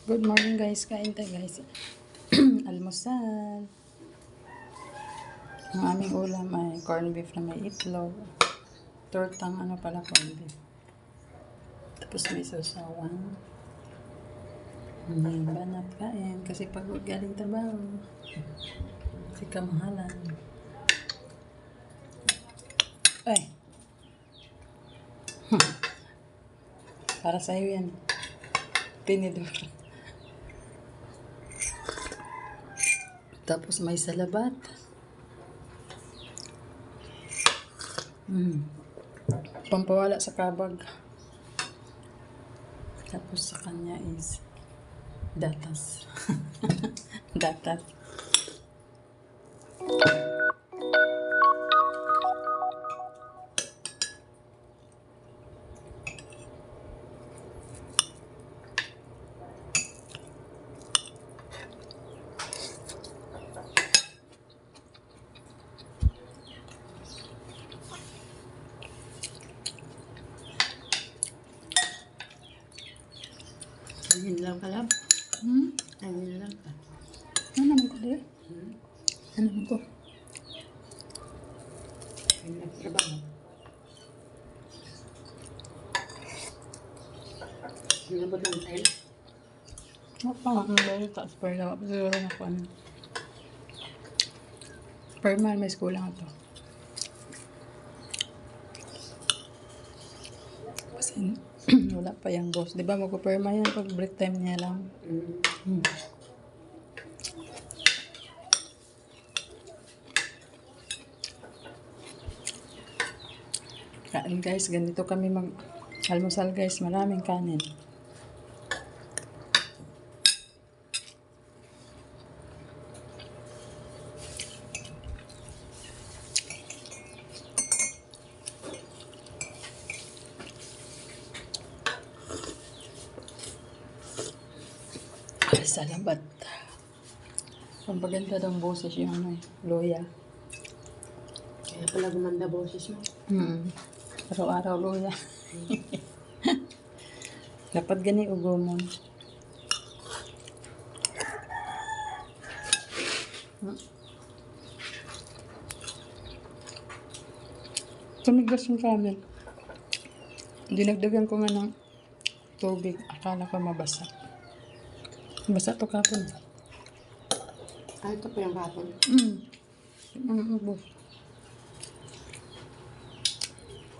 Good morning guys, kain tayo guys. Almusal. Ang aming ulam ay corned beef na may itlog. Tortang corned beef. Tapos may sausawan. Banat kain kasi pagod galing trabaho. Kasi kamahalan. Ay. Para sa'yo yan. Tinidor. Tapos may salabat. Pampawala sa kabag. Tapos sa kanya is datas. Datas. Angin lang ka lang. Angin lang ka. Ano naman ko din? Ano naman ko? Ang nagtrabaho. Nilabot ng tayo. Ang dahil sa spare lang. Siguro na ko ano. Per man may school lang ito. Kasi wala pa yung boss. Diba magpo-perma yan pag break time niya lang. Kain guys, ganito kami mag-almusal guys. Maraming kanin. Salamat. Pampaganda ng boses yung loya. Kaya pala gumanda boses mo. Araw-araw loya. Dapat gani ugomon. Tumigas yung kanin. Dinagdagan ko nga ng tubig. Akala ko mabasa. Basa to kapon. Ito pa yung kapon. Ubos.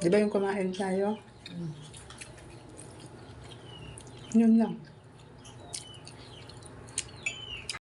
Diba yung kumain tayo? Yun lang.